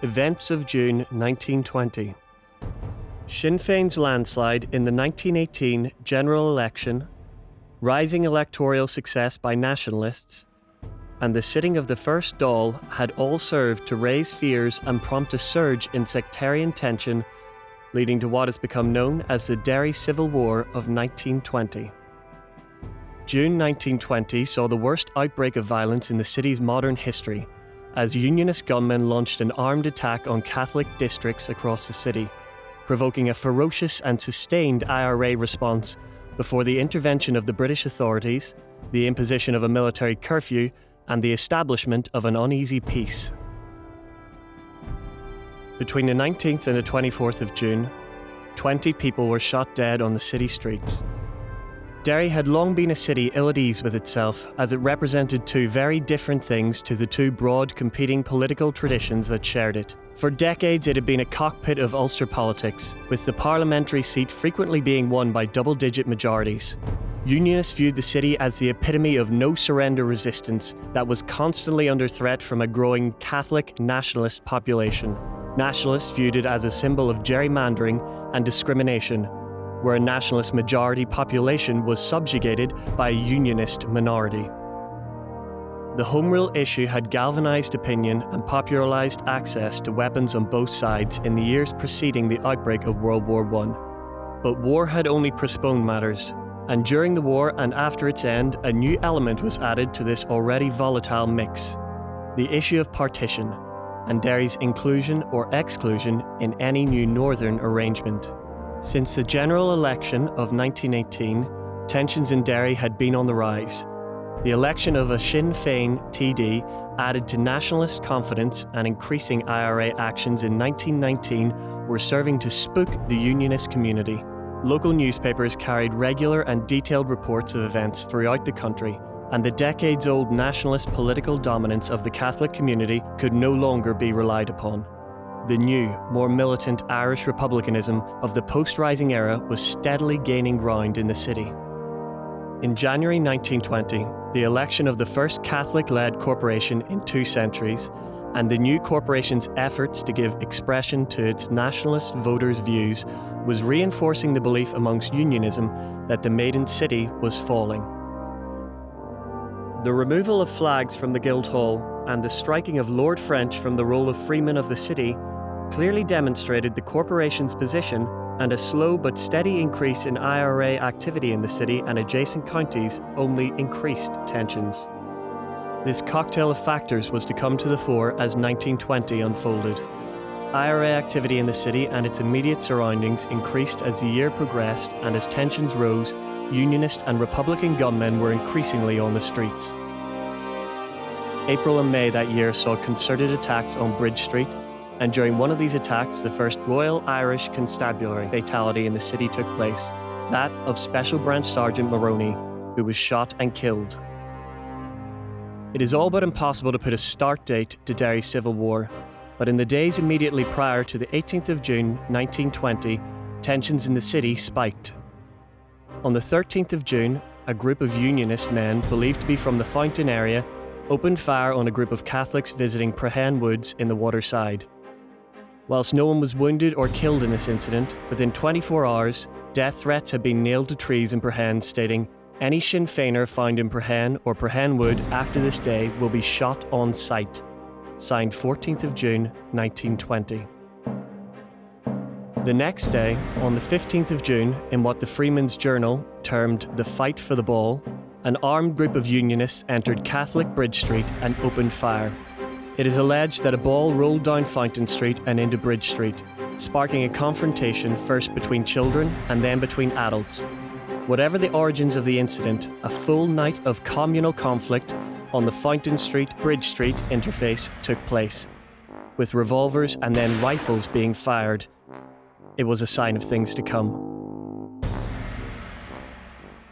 Events of June 1920. Sinn Féin's landslide in the 1918 general election, rising electoral success by nationalists, and the sitting of the first Dáil had all served to raise fears and prompt a surge in sectarian tension, leading to what has become known as the Derry Civil War of 1920. June 1920 saw the worst outbreak of violence in the city's modern history, as Unionist gunmen launched an armed attack on Catholic districts across the city, provoking a ferocious and sustained IRA response before the intervention of the British authorities, the imposition of a military curfew, and the establishment of an uneasy peace. Between the 19th and the 24th of June, 20 people were shot dead on the city streets. Derry had long been a city ill at ease with itself, as it represented two very different things to the two broad competing political traditions that shared it. For decades it had been a cockpit of Ulster politics, with the parliamentary seat frequently being won by double-digit majorities. Unionists viewed the city as the epitome of no-surrender resistance that was constantly under threat from a growing Catholic nationalist population. Nationalists viewed it as a symbol of gerrymandering and discrimination, where a nationalist majority population was subjugated by a unionist minority. The Home Rule issue had galvanised opinion and popularised access to weapons on both sides in the years preceding the outbreak of World War I. But war had only postponed matters, and during the war and after its end, a new element was added to this already volatile mix: the issue of partition, and Derry's inclusion or exclusion in any new northern arrangement. Since the general election of 1918, tensions in Derry had been on the rise. The election of a Sinn Féin TD added to nationalist confidence, and increasing IRA actions in 1919 were serving to spook the unionist community. Local newspapers carried regular and detailed reports of events throughout the country, and the decades-old nationalist political dominance of the Catholic community could no longer be relied upon. The new, more militant Irish republicanism of the post-Rising era was steadily gaining ground in the city. In January 1920, the election of the first Catholic-led corporation in 2 centuries, and the new corporation's efforts to give expression to its nationalist voters' views, was reinforcing the belief amongst unionism that the maiden city was falling. The removal of flags from the Guildhall and the striking of Lord French from the role of freeman of the city clearly demonstrated the corporation's position, and a slow but steady increase in IRA activity in the city and adjacent counties only increased tensions. This cocktail of factors was to come to the fore as 1920 unfolded. IRA activity in the city and its immediate surroundings increased as the year progressed, and as tensions rose, Unionist and Republican gunmen were increasingly on the streets. April and May that year saw concerted attacks on Bridge Street, and during one of these attacks, the first Royal Irish Constabulary fatality in the city took place, that of Special Branch Sergeant Maroney, who was shot and killed. It is all but impossible to put a start date to Derry's Civil War, but in the days immediately prior to the 18th of June 1920, tensions in the city spiked. On the 13th of June, a group of Unionist men believed to be from the Fountain area opened fire on a group of Catholics visiting Prehane Woods in the waterside. Whilst no one was wounded or killed in this incident, within 24 hours, death threats had been nailed to trees in Prehane stating, "Any Sinn Féiner found in Prehane or Prehane Wood after this day will be shot on sight." Signed 14th of June 1920. The next day, on the 15th of June, in what the Freeman's Journal termed the Fight for the Ball, an armed group of Unionists entered Catholic Bridge Street and opened fire. It is alleged that a ball rolled down Fountain Street and into Bridge Street, sparking a confrontation first between children and then between adults. Whatever the origins of the incident, a full night of communal conflict on the Fountain Street-Bridge Street interface took place, with revolvers and then rifles being fired. It was a sign of things to come.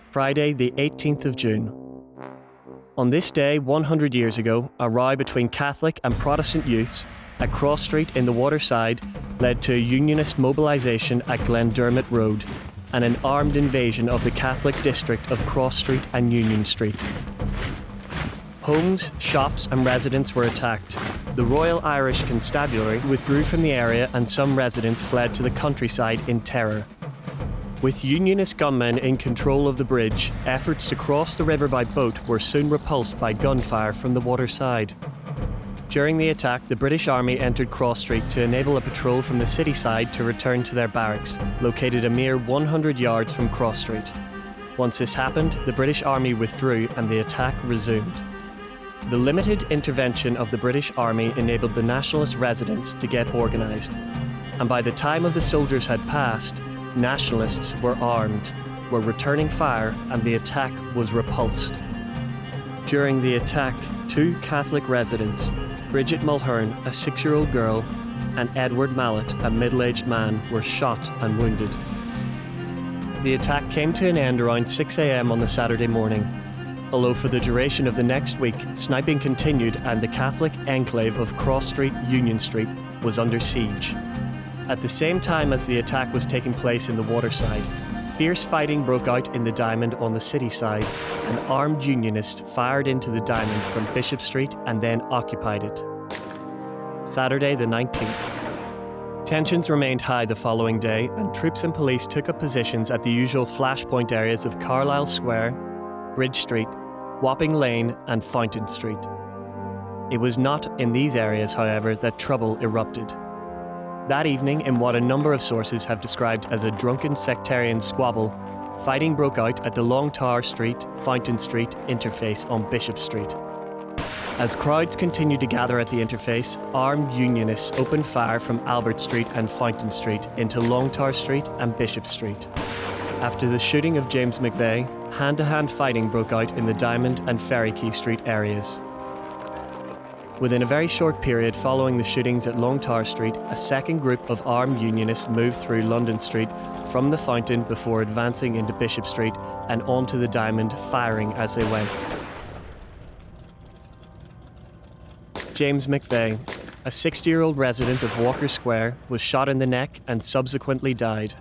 Friday, the 18th of June. On this day, 100 years ago, a row between Catholic and Protestant youths at Cross Street in the Waterside led to a Unionist mobilization at Glendermot Road and an armed invasion of the Catholic district of Cross Street and Union Street. Homes, shops and residents were attacked. the Royal Irish Constabulary withdrew from the area and some residents fled to the countryside in terror. With Unionist gunmen in control of the bridge, efforts to cross the river by boat were soon repulsed by gunfire from the waterside. During the attack, the British Army entered Cross Street to enable a patrol from the city side to return to their barracks, located a mere 100 yards from Cross Street. Once this happened, the British Army withdrew and the attack resumed. The limited intervention of the British Army enabled the nationalist residents to get organised, and by the time of the soldiers had passed, nationalists were armed, were returning fire, and the attack was repulsed. During the attack, 2 Catholic residents, Bridget Mulhern, a 6-year-old girl, and Edward Mallet, a middle-aged man, were shot and wounded. The attack came to an end around 6 a.m. on the Saturday morning, although for the duration of the next week, sniping continued and the Catholic enclave of Cross Street, Union Street, was under siege. At the same time as the attack was taking place in the waterside, fierce fighting broke out in the Diamond on the city side. An armed Unionist fired into the Diamond from Bishop Street and then occupied it. Saturday the 19th. Tensions remained high the following day, and troops and police took up positions at the usual flashpoint areas of Carlisle Square, Bridge Street, Wapping Lane and Fountain Street. It was not in these areas, however, that trouble erupted. That evening, in what a number of sources have described as a drunken sectarian squabble, fighting broke out at the Long Tower Street, Fountain Street interface on Bishop Street. As crowds continued to gather at the interface, armed Unionists opened fire from Albert Street and Fountain Street into Long Tower Street and Bishop Street. After the shooting of James McVeigh, hand-to-hand fighting broke out in the Diamond and Ferry Quay Street areas. Within a very short period following the shootings at Long Tower Street, a second group of armed Unionists moved through London Street from the Fountain before advancing into Bishop Street and onto the Diamond, firing as they went. James McVeigh, a 60-year-old resident of Walker Square, was shot in the neck and subsequently died.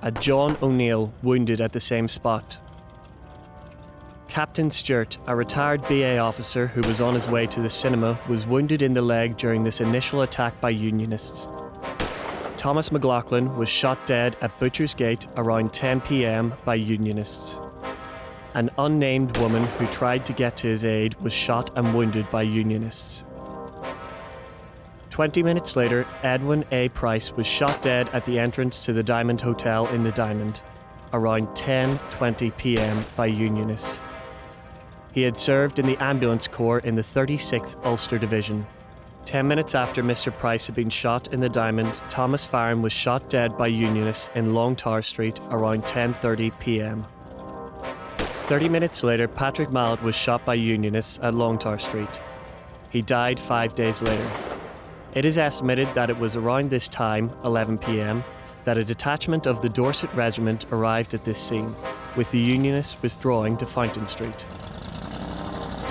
A John O'Neill wounded at the same spot. Captain Stewart, a retired BA officer who was on his way to the cinema, was wounded in the leg during this initial attack by Unionists. Thomas McLaughlin was shot dead at Butcher's Gate around 10 p.m. by Unionists. An unnamed woman who tried to get to his aid was shot and wounded by Unionists. 20 minutes later, Edwin A. Price was shot dead at the entrance to the Diamond Hotel in the Diamond, around 10:20 p.m. by Unionists. He had served in the Ambulance Corps in the 36th Ulster Division. 10 minutes after Mr. Price had been shot in the Diamond, Thomas Farron was shot dead by Unionists in Long Tower Street around 10:30 p.m. 30 minutes later, Patrick Mallet was shot by Unionists at Long Tower Street. He died 5 days later. It is estimated that it was around this time, 11 p.m., that a detachment of the Dorset Regiment arrived at this scene, with the Unionists withdrawing to Fountain Street.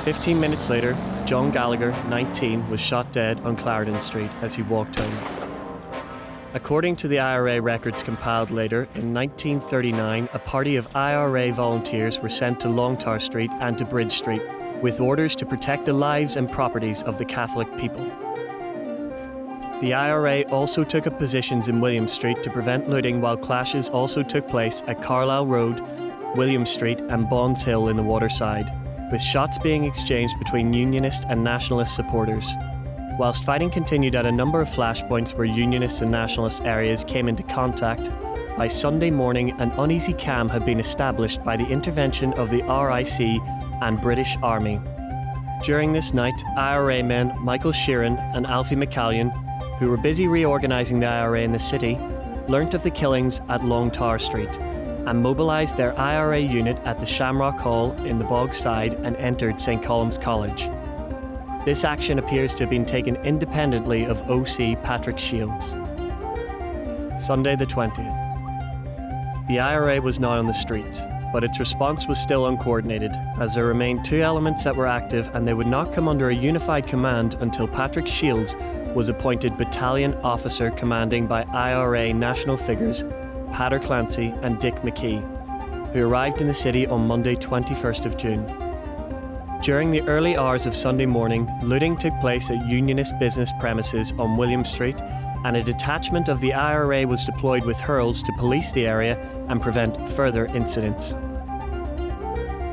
15 minutes later, John Gallagher, 19, was shot dead on Clarendon Street as he walked home. According to the IRA records compiled later, in 1939, a party of IRA volunteers were sent to Long Tower Street and to Bridge Street, with orders to protect the lives and properties of the Catholic people. The IRA also took up positions in William Street to prevent looting, while clashes also took place at Carlisle Road, William Street and Bonds Hill in the waterside, with shots being exchanged between Unionist and Nationalist supporters. Whilst fighting continued at a number of flashpoints where Unionist and Nationalist areas came into contact, by Sunday morning an uneasy calm had been established by the intervention of the RIC and British Army. During this night, IRA men Michael Sheeran and Alfie McCallion, who were busy reorganising the IRA in the city, learnt of the killings at Long Tower Street and mobilised their IRA unit at the Shamrock Hall in the Bogside and entered St Colum's College. This action appears to have been taken independently of OC Patrick Shields. Sunday the 20th. The IRA was now on the streets, but its response was still uncoordinated, as there remained 2 elements that were active and they would not come under a unified command until Patrick Shields was appointed battalion officer commanding by IRA national figures Pater Clancy and Dick McKee, who arrived in the city on Monday 21st of June. During the early hours of Sunday morning, looting took place at Unionist business premises on William Street, and a detachment of the IRA was deployed with hurls to police the area and prevent further incidents.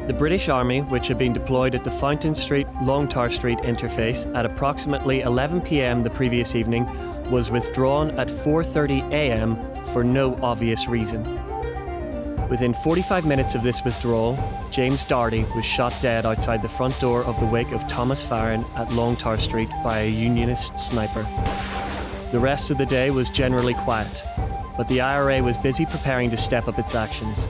The British Army, which had been deployed at the Fountain Street-Longtar Street interface at approximately 11 p.m. the previous evening, was withdrawn at 4:30 a.m. for no obvious reason. Within 45 minutes of this withdrawal, James Doherty was shot dead outside the front door of the wake of Thomas Farron at Longtar Street by a Unionist sniper. The rest of the day was generally quiet, but the IRA was busy preparing to step up its actions.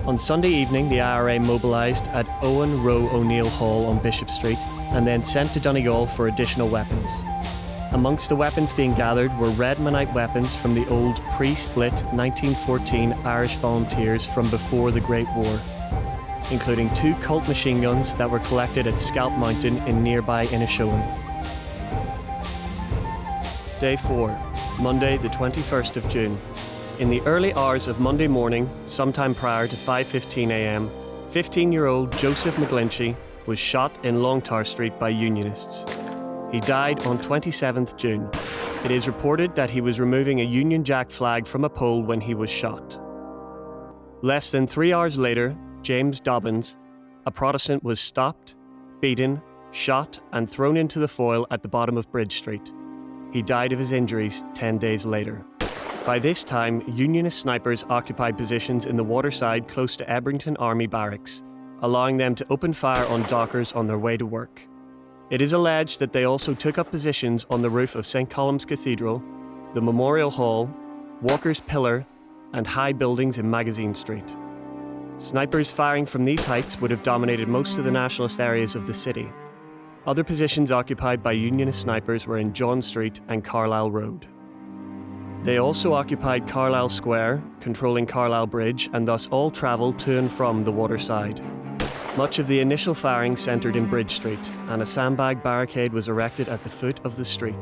On Sunday evening, the IRA mobilised at Owen Roe O'Neill Hall on Bishop Street and then sent to Donegal for additional weapons. Amongst the weapons being gathered were Redmanite weapons from the old pre-split 1914 Irish volunteers from before the Great War, including 2 Colt machine guns that were collected at Scalp Mountain in nearby Inishowen. Day 4, Monday the 21st of June. In the early hours of Monday morning, sometime prior to 5:15 a.m, 15-year-old Joseph McGlinchey was shot in Longtar Street by Unionists. He died on 27th June. It is reported that he was removing a Union Jack flag from a pole when he was shot. Less than 3 hours later, James Dobbins, a Protestant, was stopped, beaten, shot and thrown into the foyle at the bottom of Bridge Street. He died of his injuries 10 days later. By this time, Unionist snipers occupied positions in the waterside close to Ebrington Army Barracks, allowing them to open fire on dockers on their way to work. It is alleged that they also took up positions on the roof of St. Columb's Cathedral, the Memorial Hall, Walker's Pillar, and high buildings in Magazine Street. Snipers firing from these heights would have dominated most of the nationalist areas of the city. Other positions occupied by Unionist snipers were in John Street and Carlisle Road. They also occupied Carlisle Square, controlling Carlisle Bridge, and thus all travel to and from the waterside. Much of the initial firing centred in Bridge Street, and a sandbag barricade was erected at the foot of the street.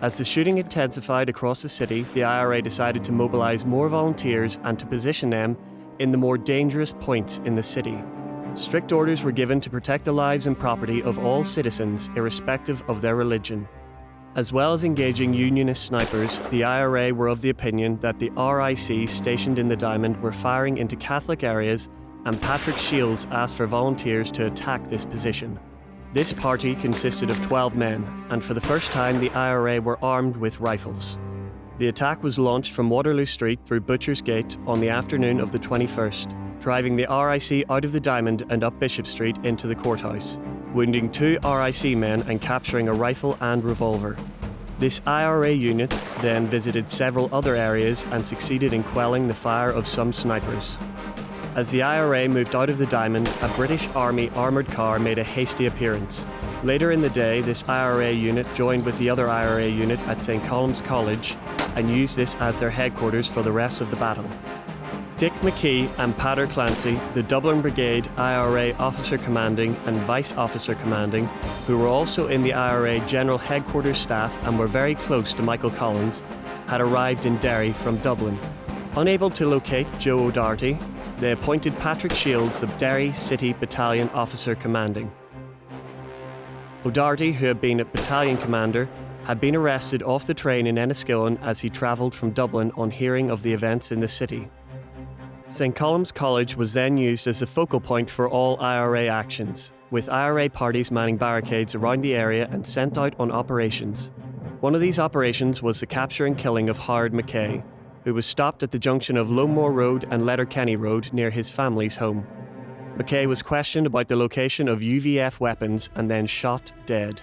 As the shooting intensified across the city, the IRA decided to mobilise more volunteers and to position them in the more dangerous points in the city. Strict orders were given to protect the lives and property of all citizens, irrespective of their religion. As well as engaging Unionist snipers, the IRA were of the opinion that the RIC stationed in the Diamond were firing into Catholic areas, and Patrick Shields asked for volunteers to attack this position. This party consisted of 12 men, and for the first time the IRA were armed with rifles. The attack was launched from Waterloo Street through Butcher's Gate on the afternoon of the 21st, driving the RIC out of the Diamond and up Bishop Street into the courthouse, wounding 2 RIC men and capturing a rifle and revolver. This IRA unit then visited several other areas and succeeded in quelling the fire of some snipers. As the IRA moved out of the Diamond, a British Army armoured car made a hasty appearance. Later in the day, this IRA unit joined with the other IRA unit at St. Columb's College and used this as their headquarters for the rest of the battle. Dick McKee and Pater Clancy, the Dublin Brigade IRA Officer Commanding and Vice Officer Commanding, who were also in the IRA General Headquarters staff and were very close to Michael Collins, had arrived in Derry from Dublin. Unable to locate Joe O'Doherty, they appointed Patrick Shields the Derry City Battalion Officer Commanding. O'Doherty, who had been a battalion commander, had been arrested off the train in Enniskillen as he travelled from Dublin on hearing of the events in the city. St. Columb's College was then used as the focal point for all IRA actions, with IRA parties manning barricades around the area and sent out on operations. One of these operations was the capture and killing of Howard Mackay, who was stopped at the junction of Lowmore Road and Letterkenny Road near his family's home. Mackay was questioned about the location of UVF weapons and then shot dead.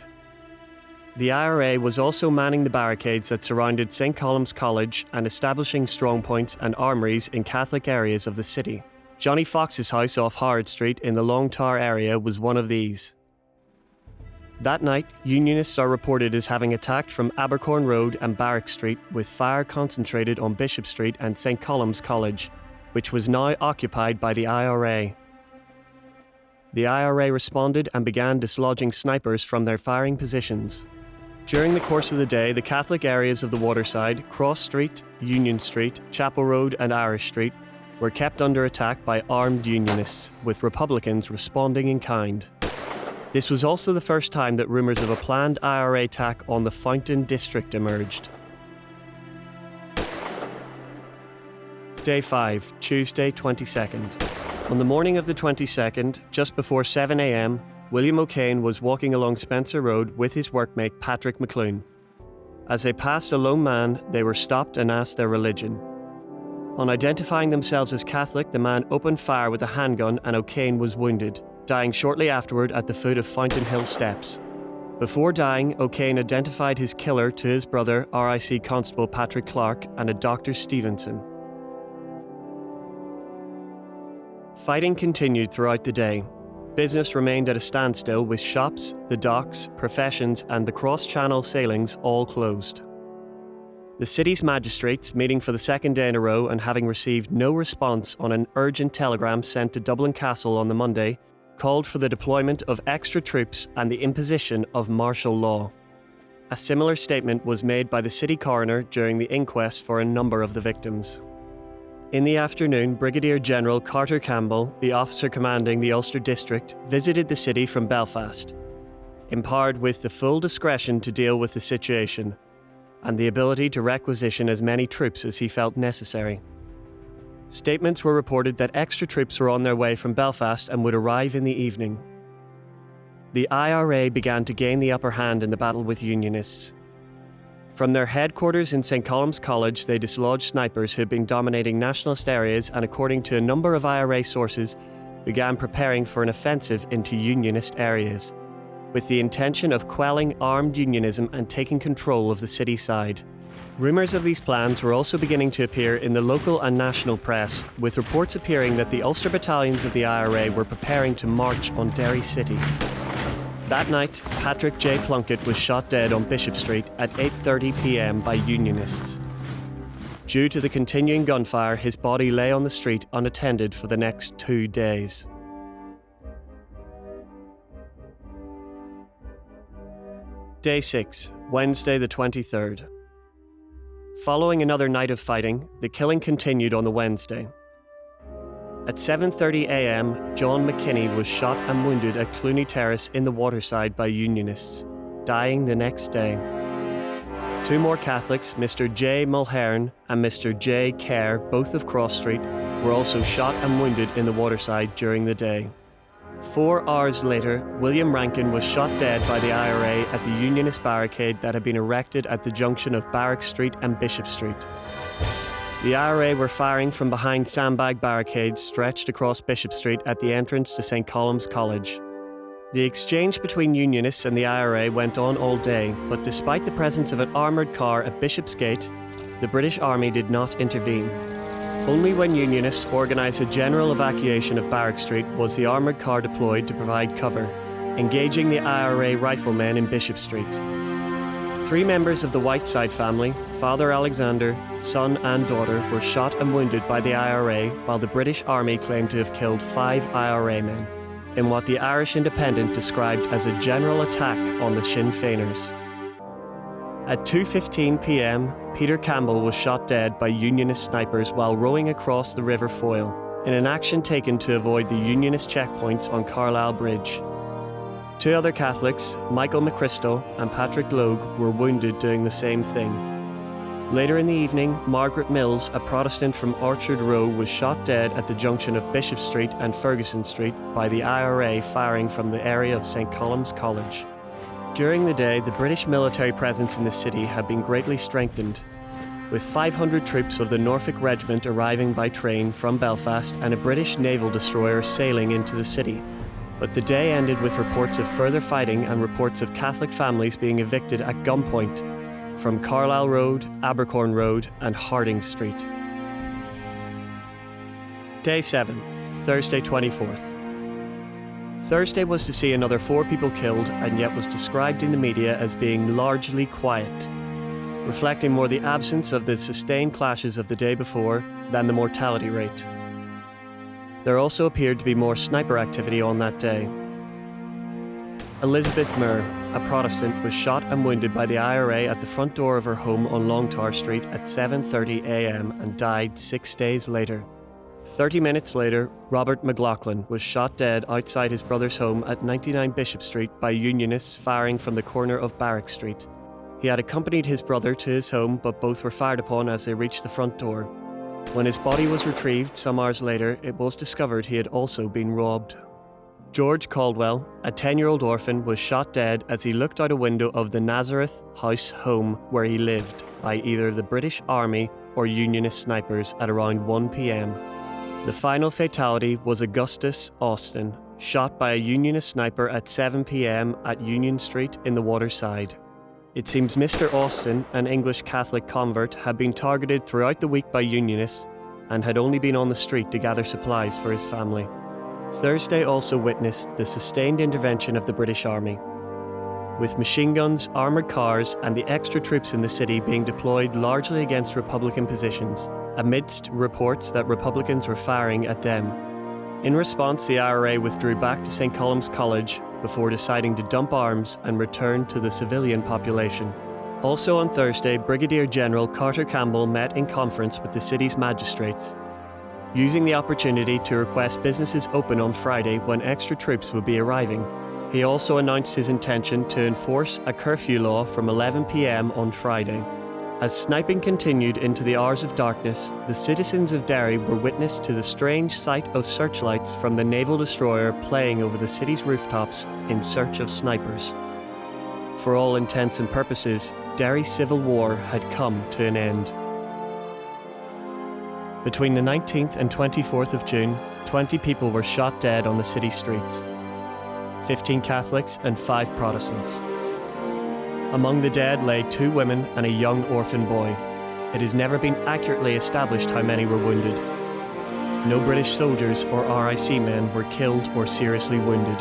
The IRA was also manning the barricades that surrounded St. Columb's College and establishing strongpoints and armories in Catholic areas of the city. Johnny Fox's house off Howard Street in the Long Tower area was one of these. That night, Unionists are reported as having attacked from Abercorn Road and Barrack Street, with fire concentrated on Bishop Street and St. Columb's College, which was now occupied by the IRA. The IRA responded and began dislodging snipers from their firing positions. During the course of the day, the Catholic areas of the Waterside, Cross Street, Union Street, Chapel Road and Irish Street were kept under attack by armed Unionists, with Republicans responding in kind. This was also the first time that rumours of a planned IRA attack on the Fountain district emerged. Day 5, Tuesday 22nd. On the morning of the 22nd, just before 7 a.m, William O'Kane was walking along Spencer Road with his workmate Patrick McClune. As they passed a lone man, they were stopped and asked their religion. On identifying themselves as Catholic, the man opened fire with a handgun and O'Kane was wounded, dying shortly afterward at the foot of Fountain Hill Steps. Before dying, O'Kane identified his killer to his brother, RIC Constable Patrick Clark, and a Dr. Stevenson. Fighting continued throughout the day. Business remained at a standstill with shops, the docks, professions and the cross-channel sailings all closed. The city's magistrates, meeting for the second day in a row and having received no response on an urgent telegram sent to Dublin Castle on the Monday, called for the deployment of extra troops and the imposition of martial law. A similar statement was made by the city coroner during the inquest for a number of the victims. In the afternoon, Brigadier General Carter Campbell, the officer commanding the Ulster District, visited the city from Belfast, empowered with the full discretion to deal with the situation and the ability to requisition as many troops as he felt necessary. Statements were reported that extra troops were on their way from Belfast and would arrive in the evening. The IRA began to gain the upper hand in the battle with Unionists. From their headquarters in St. Columb's College, they dislodged snipers who had been dominating nationalist areas and, according to a number of IRA sources, began preparing for an offensive into Unionist areas, with the intention of quelling armed unionism and taking control of the city side. Rumours of these plans were also beginning to appear in the local and national press, with reports appearing that the Ulster battalions of the IRA were preparing to march on Derry City. That night, Patrick J. Plunkett was shot dead on Bishop Street at 8:30 p.m. by Unionists. Due to the continuing gunfire, his body lay on the street unattended for the next 2 days. Day 6, Wednesday the 23rd. Following another night of fighting, the killing continued on the Wednesday. At 7:30 a.m, John McKinney was shot and wounded at Clooney Terrace in the Waterside by Unionists, dying the next day. 2 more Catholics, Mr. J. Mulhern and Mr. J. Kerr, both of Cross Street, were also shot and wounded in the Waterside during the day. 4 hours later, William Rankin was shot dead by the IRA at the Unionist barricade that had been erected at the junction of Barrack Street and Bishop Street. The IRA were firing from behind sandbag barricades stretched across Bishop Street at the entrance to St. Columb's College. The exchange between Unionists and the IRA went on all day, but despite the presence of an armoured car at Bishopsgate, the British Army did not intervene. Only when Unionists organised a general evacuation of Barrack Street was the armoured car deployed to provide cover, engaging the IRA riflemen in Bishop Street. 3 members of the Whiteside family, Father Alexander, son and daughter, were shot and wounded by the IRA, while the British Army claimed to have killed 5 IRA men, in what the Irish Independent described as a general attack on the Sinn Féiners. At 2:15 p.m, Peter Campbell was shot dead by Unionist snipers while rowing across the River Foyle, in an action taken to avoid the Unionist checkpoints on Carlisle Bridge. 2 other Catholics, Michael McChrystal and Patrick Logue, were wounded doing the same thing. Later in the evening, Margaret Mills, a Protestant from Orchard Row, was shot dead at the junction of Bishop Street and Ferguson Street by the IRA firing from the area of St. Columb's College. During the day, the British military presence in the city had been greatly strengthened, with 500 troops of the Norfolk Regiment arriving by train from Belfast and a British naval destroyer sailing into the city. But the day ended with reports of further fighting and reports of Catholic families being evicted at gunpoint from Carlisle Road, Abercorn Road and Harding Street. Day 7, Thursday 24th. Thursday was to see another 4 people killed and yet was described in the media as being largely quiet, reflecting more the absence of the sustained clashes of the day before than the mortality rate. There also appeared to be more sniper activity on that day. Elizabeth Moore, a Protestant, was shot and wounded by the IRA at the front door of her home on Longtar Street at 7:30 a.m. and died 6 days later. 30 minutes later, Robert McLaughlin was shot dead outside his brother's home at 99 Bishop Street by Unionists firing from the corner of Barrack Street. He had accompanied his brother to his home, but both were fired upon as they reached the front door. When his body was retrieved some hours later, it was discovered he had also been robbed. George Caldwell, a 10-year-old orphan, was shot dead as he looked out a window of the Nazareth House home where he lived by either the British Army or Unionist snipers at around 1 p.m. The final fatality was Augustus Austin, shot by a Unionist sniper at 7 p.m. at Union Street in the Waterside. It seems Mr. Austin, an English Catholic convert, had been targeted throughout the week by Unionists and had only been on the street to gather supplies for his family. Thursday also witnessed the sustained intervention of the British Army, with machine guns, armoured cars and the extra troops in the city being deployed largely against Republican positions, amidst reports that Republicans were firing at them. In response, the IRA withdrew back to St. Columb's College before deciding to dump arms and return to the civilian population. Also on Thursday, Brigadier General Carter Campbell met in conference with the city's magistrates, using the opportunity to request businesses open on Friday when extra troops would be arriving. He also announced his intention to enforce a curfew law from 11 p.m. on Friday. As sniping continued into the hours of darkness, the citizens of Derry were witness to the strange sight of searchlights from the naval destroyer playing over the city's rooftops in search of snipers. For all intents and purposes, Derry's civil war had come to an end. Between the 19th and 24th of June, 20 people were shot dead on the city streets, 15 Catholics and 5 Protestants. Among the dead lay 2 women and a young orphan boy. It has never been accurately established how many were wounded. No British soldiers or RIC men were killed or seriously wounded.